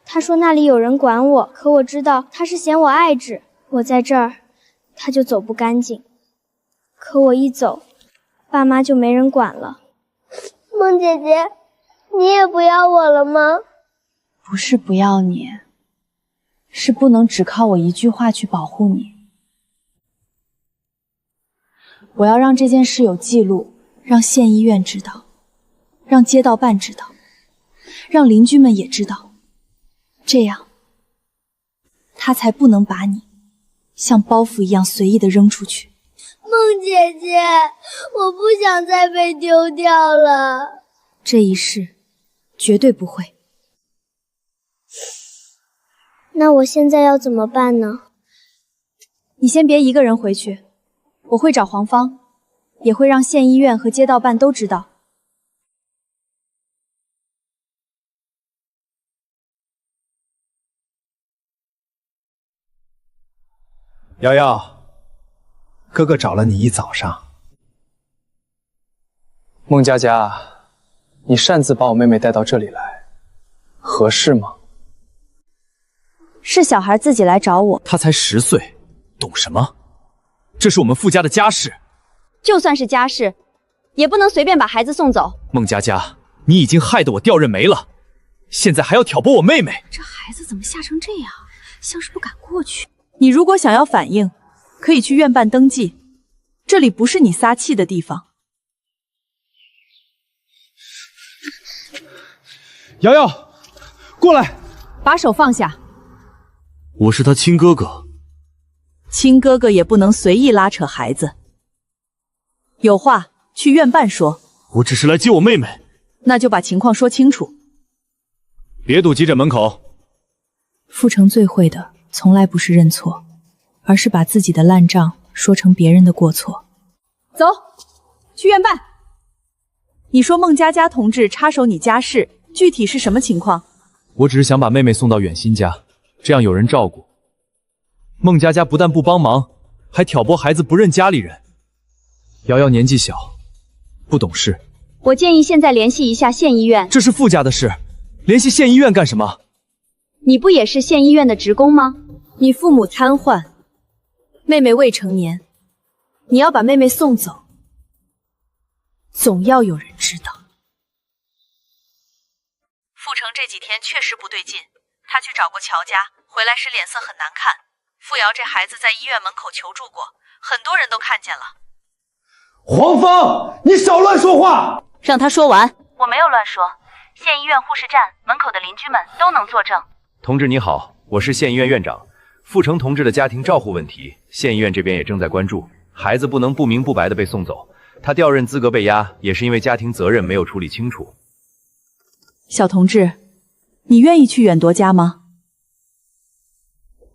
他说那里有人管我，可我知道他是嫌我爱稚，我在这儿，他就走不干净。可我一走，爸妈就没人管了。梦姐姐，你也不要我了吗？不是不要你，是不能只靠我一句话去保护你。我要让这件事有记录，让县医院知道，让街道办知道，让邻居们也知道，这样他才不能把你像包袱一样随意的扔出去。梦姐姐，我不想再被丢掉了。这一世绝对不会。那我现在要怎么办呢？你先别一个人回去，我会找黄芳，也会让县医院和街道办都知道。瑶瑶，哥哥找了你一早上。孟佳佳，你擅自把我妹妹带到这里来，合适吗？是小孩自己来找我。他才10岁，懂什么？这是我们傅家的家事。就算是家事，也不能随便把孩子送走。孟佳佳，你已经害得我掉认没了，现在还要挑拨我妹妹。这孩子怎么吓成这样？像是不敢过去。你如果想要反应，可以去院办登记，这里不是你撒气的地方。瑶瑶，过来，把手放下。我是他亲哥哥，亲哥哥也不能随意拉扯孩子，有话去院办说。我只是来接我妹妹。那就把情况说清楚。别堵急诊门口。傅成最会的从来不是认错，而是把自己的烂账说成别人的过错。走，去院办。你说孟佳佳同志插手你家事，具体是什么情况？我只是想把妹妹送到远新家，这样有人照顾。孟佳佳不但不帮忙，还挑拨孩子不认家里人。瑶瑶年纪小，不懂事。我建议现在联系一下县医院。这是傅家的事，联系县医院干什么？你不也是县医院的职工吗？你父母瘫痪，妹妹未成年，你要把妹妹送走，总要有人知道。傅成这几天确实不对劲，他去找过乔家，回来时脸色很难看。傅瑶这孩子在医院门口求助过，很多人都看见了。黄芳，你少乱说话！让他说完。我没有乱说，县医院护士站门口的邻居们都能作证。同志你好，我是县医院院长。傅成同志的家庭照护问题，县医院这边也正在关注。孩子不能不明不白的被送走，他调任资格被压，也是因为家庭责任没有处理清楚。小同志，你愿意去远夺家吗？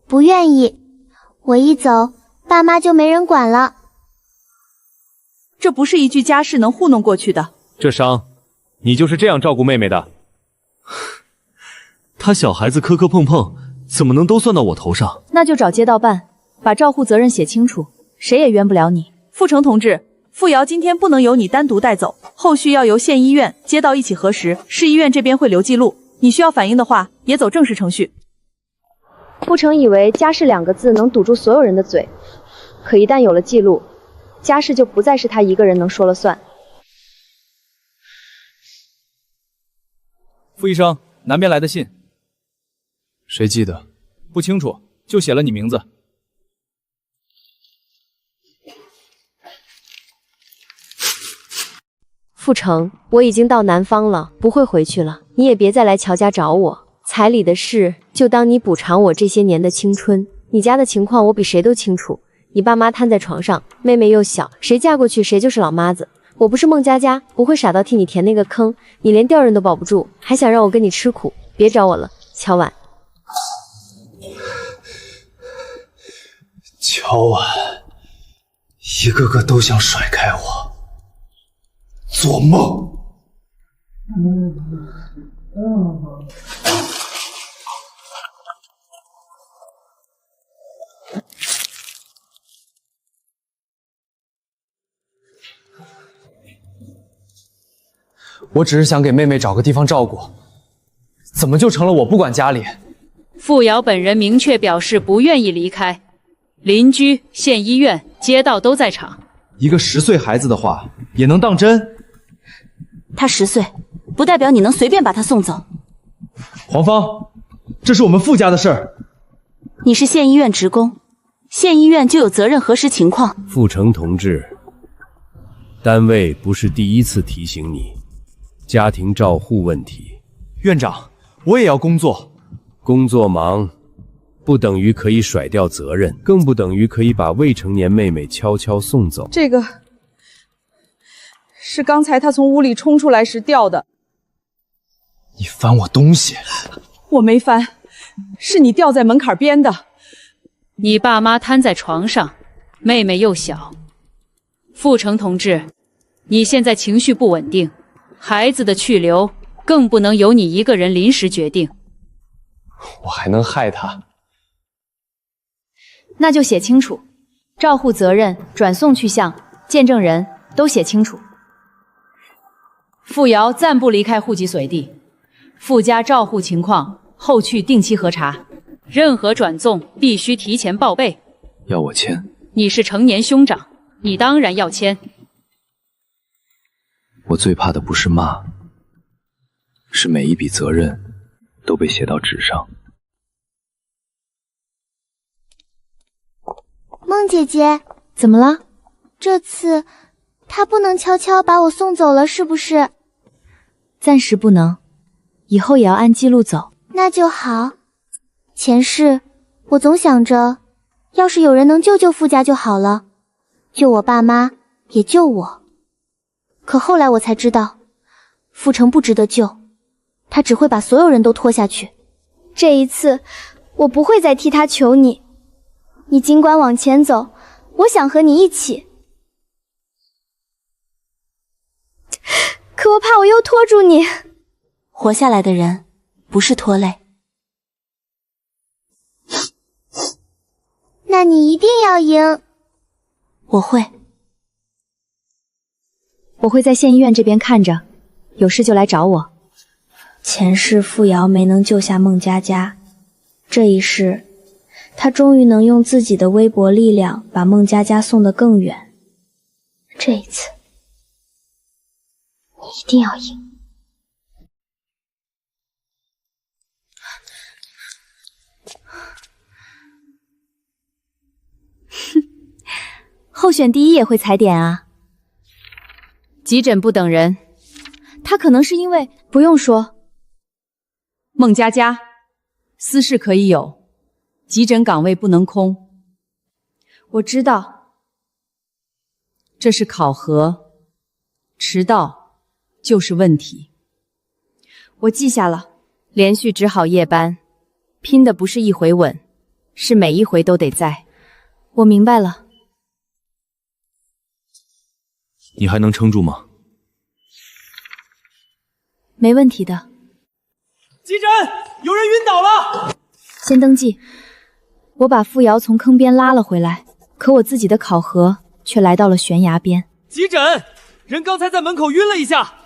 不愿意，我一走，爸妈就没人管了。这不是一句家事能糊弄过去的。这伤，你就是这样照顾妹妹的？他小孩子磕磕碰碰，怎么能都算到我头上？那就找街道办，把照护责任写清楚，谁也冤不了你。傅成同志，傅瑶今天不能由你单独带走，后续要由县医院、街道一起核实，市医院这边会留记录。你需要反映的话，也走正式程序。傅成以为家事2个字能堵住所有人的嘴，可一旦有了记录，家事就不再是他一个人能说了算。傅医生，南边来的信。谁寄的？不清楚，就写了你名字。傅成，我已经到南方了，不会回去了。你也别再来乔家找我。彩礼的事，就当你补偿我这些年的青春。你家的情况我比谁都清楚。你爸妈瘫在床上，妹妹又小，谁嫁过去谁就是老妈子。我不是孟佳佳，不会傻到替你填那个坑。你连调人都保不住，还想让我跟你吃苦？别找我了，乔婉。乔婉，一个个都想甩开我，做梦。我只是想给妹妹找个地方照顾，怎么就成了我不管家里？傅瑶本人明确表示不愿意离开，邻居、县医院、街道都在场。一个10岁孩子的话也能当真？他10岁，不代表你能随便把他送走。黄芳，这是我们傅家的事儿。你是县医院职工，县医院就有责任核实情况。傅成同志，单位不是第一次提醒你家庭照护问题。院长，我也要工作。工作忙，不等于可以甩掉责任，更不等于可以把未成年妹妹悄悄送走。这个是刚才他从屋里冲出来时掉的。你翻我东西？我没翻，是你掉在门槛边的。你爸妈瘫在床上，妹妹又小。傅成同志，你现在情绪不稳定，孩子的去留更不能由你一个人临时决定。我还能害他？那就写清楚，照护责任、转送去向、见证人都写清楚。傅瑶暂不离开户籍所地，傅家照护情况后续定期核查，任何转送必须提前报备。要我签？你是成年兄长，你当然要签。我最怕的不是骂，是每一笔责任都被写到纸上。孟姐姐，怎么了？这次他不能悄悄把我送走了，是不是？暂时不能，以后也要按记录走。那就好。前世我总想着，要是有人能救救傅家就好了，救我爸妈，也救我。可后来我才知道，傅成不值得救，他只会把所有人都拖下去。这一次，我不会再替他求你。你尽管往前走，我想和你一起。可我怕我又拖住你。活下来的人不是拖累。那你一定要赢。我会。我会在县医院这边看着，有事就来找我。前世傅瑶没能救下孟佳佳，这一世他终于能用自己的微薄力量把孟佳佳送得更远。这一次你一定要赢。候选第一也会踩点啊。急诊不等人，他可能是因为……不用说。孟佳佳，私事可以有，急诊岗位不能空。我知道，这是考核，迟到就是问题。我记下了。连续值好夜班，拼的不是一回稳，是每一回都得在。我明白了。你还能撑住吗？没问题的。急诊，有人晕倒了。先登记。我把傅瑶从坑边拉了回来，可我自己的考核却来到了悬崖边。急诊，人刚才在门口晕了一下。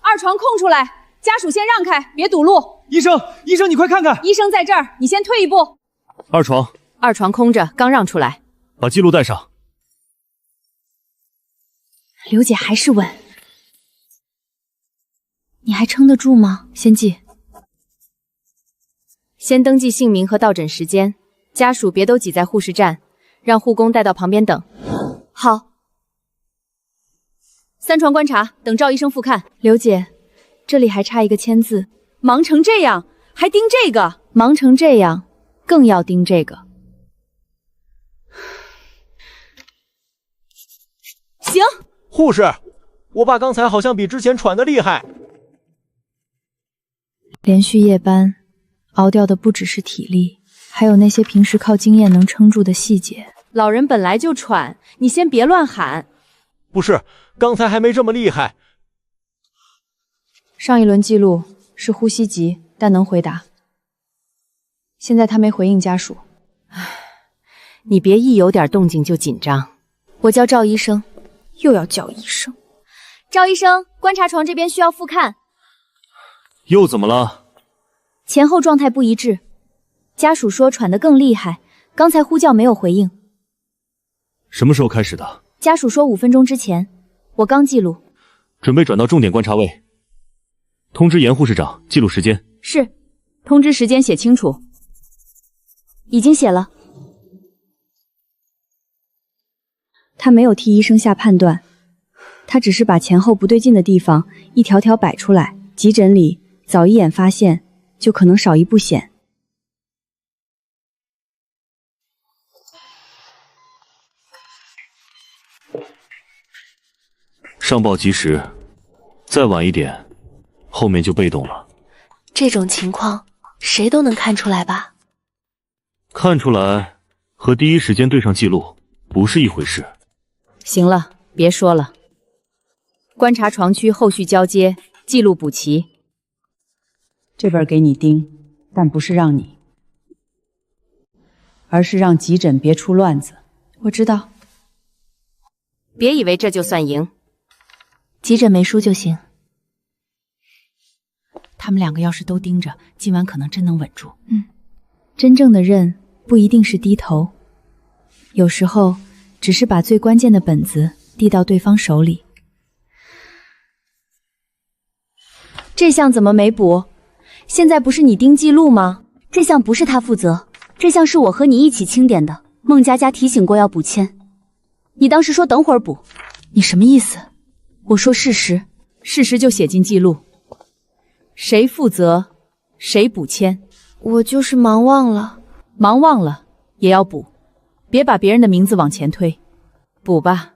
二床空出来，家属先让开，别堵路。医生，你快看看。医生在这儿，你先退一步。二床。二床空着，刚让出来。把记录带上。刘姐还是稳，你还撑得住吗？先记。先登记姓名和到诊时间，家属别都挤在护士站，让护工带到旁边等。好。3床观察，等赵医生复看。刘姐，这里还差一个签字。忙成这样，还盯这个？忙成这样，更要盯这个。行。护士，我爸刚才好像比之前喘得厉害。连续夜班，熬掉的不只是体力，还有那些平时靠经验能撑住的细节。老人本来就喘，你先别乱喊。不是，刚才还没这么厉害。上一轮记录是呼吸急，但能回答。现在他没回应家属。你别一有点动静就紧张。我叫赵医生。又要叫医生。赵医生，观察床这边需要复看。又怎么了？前后状态不一致，家属说喘得更厉害，刚才呼叫没有回应。什么时候开始的？家属说5分钟之前，我刚记录。准备转到重点观察位，通知严护士长记录时间。是，通知时间写清楚。已经写了。他没有替医生下判断，他只是把前后不对劲的地方一条条摆出来，急诊里早一眼发现，就可能少一步险。上报及时，再晚一点，后面就被动了。这种情况谁都能看出来吧？看出来和第一时间对上记录不是一回事。行了，别说了。观察床区后续交接，记录补齐。这本给你盯，但不是让你，而是让急诊别出乱子。我知道。别以为这就算赢。急诊没输就行。他们2个要是都盯着，今晚可能真能稳住。真正的认不一定是低头，有时候只是把最关键的本子递到对方手里。这项怎么没补？现在不是你盯记录吗？这项不是他负责，这项是我和你一起清点的。孟佳佳提醒过要补签，你当时说等会儿补，你什么意思？我说事实，事实就写进记录。谁负责，谁补签。我就是忙忘了。忙忘了也要补，别把别人的名字往前推。补吧，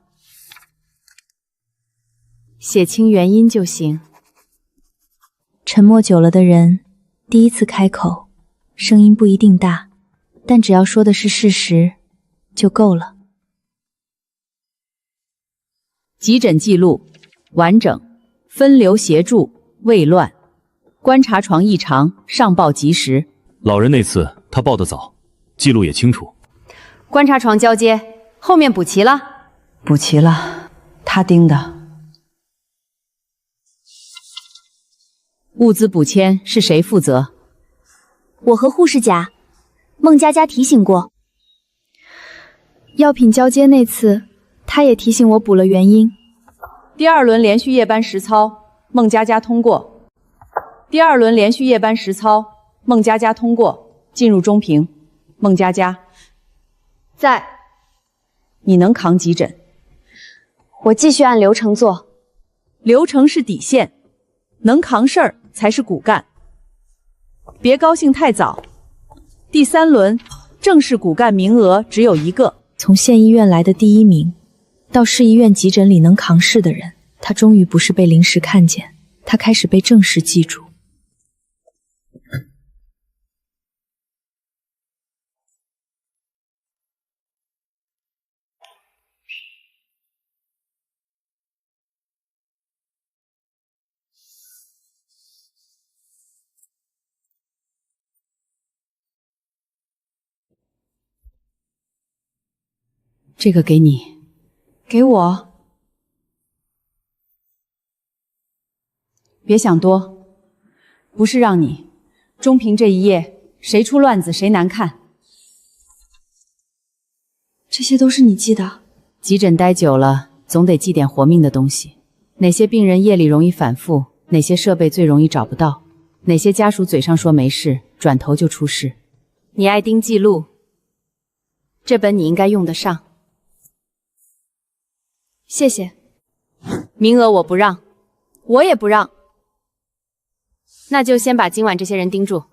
写清原因就行。沉默久了的人，第一次开口，声音不一定大，但只要说的是事实，就够了。急诊记录完整，分流协助，未乱。观察床异常，上报及时。老人那次他报得早，记录也清楚。观察床交接，后面补齐了。补齐了，他盯的。物资补签是谁负责？我和护士甲。孟佳佳提醒过。药品交接那次，他也提醒我补了原因。第2轮连续夜班实操，孟佳佳通过。第2轮连续夜班实操，孟佳佳通过，进入中评。孟佳佳在，你能扛急诊。我继续按流程做。流程是底线，能扛事儿才是骨干。别高兴太早。第3轮正式骨干名额只有1个。从县医院来的第1名，到市医院急诊里能扛事的人，他终于不是被临时看见，他开始被正式记住。这个给你。给我。别想多，不是让你。中评这一页，谁出乱子谁难看。这些都是你记的？急诊待久了，总得记点活命的东西。哪些病人夜里容易反复？哪些设备最容易找不到？哪些家属嘴上说没事，转头就出事？你爱盯记录，这本你应该用得上。谢谢。名额我不让，我也不让。那就先把今晚这些人盯住。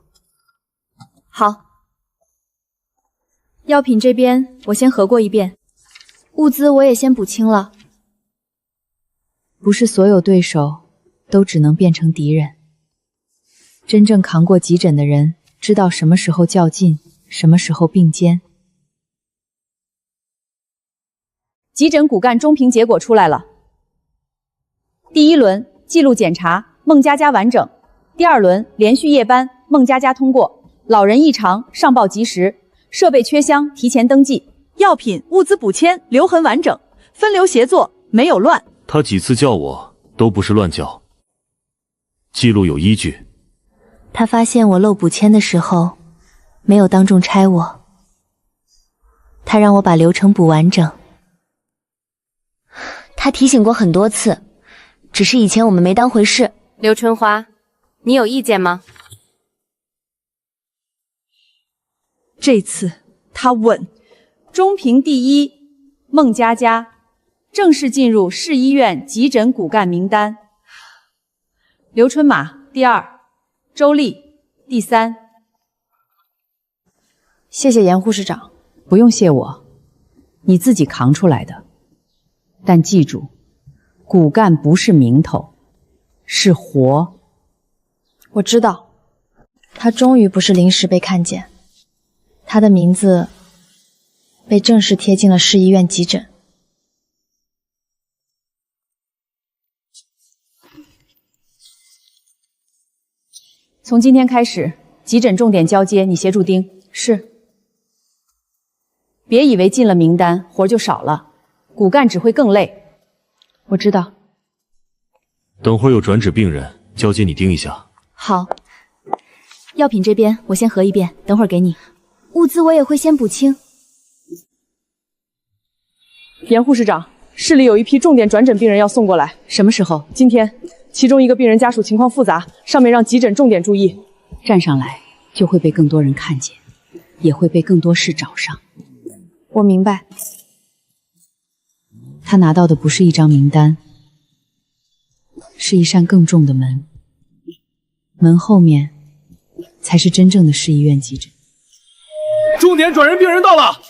好。药品这边我先核过一遍，物资我也先补清了。不是所有对手都只能变成敌人。真正扛过急诊的人，知道什么时候较劲，什么时候并肩。急诊骨干中评结果出来了。第一轮记录检查，孟佳佳完整；第二轮连续夜班，孟佳佳通过。老人异常，上报及时。设备缺箱，提前登记。药品、物资补签，留痕完整，分流协作，没有乱。他几次叫我都不是乱叫，记录有依据。他发现我漏补签的时候，没有当众拆我，他让我把流程补完整。他提醒过很多次，只是以前我们没当回事。刘春花，你有意见吗？这次他稳，中评第一，孟佳佳正式进入市医院急诊骨干名单。刘春马第二，周丽第三。谢谢严护士长。不用谢我，你自己扛出来的。但记住，骨干不是名头，是活。我知道，他终于不是临时被看见。他的名字被正式贴进了市医院急诊。从今天开始，急诊重点交接，你协助盯。是。别以为进了名单活就少了，骨干只会更累。我知道。等会儿有转诊病人，交接你盯一下。好。药品这边我先核一遍，等会儿给你。物资我也会先补清。严护士长，市里有一批重点转诊病人要送过来。什么时候？今天。其中一个病人家属情况复杂，上面让急诊重点注意。站上来就会被更多人看见，也会被更多事找上。我明白。他拿到的不是一张名单，是一扇更重的门，门后面才是真正的市医院急诊。重点转人病人到了，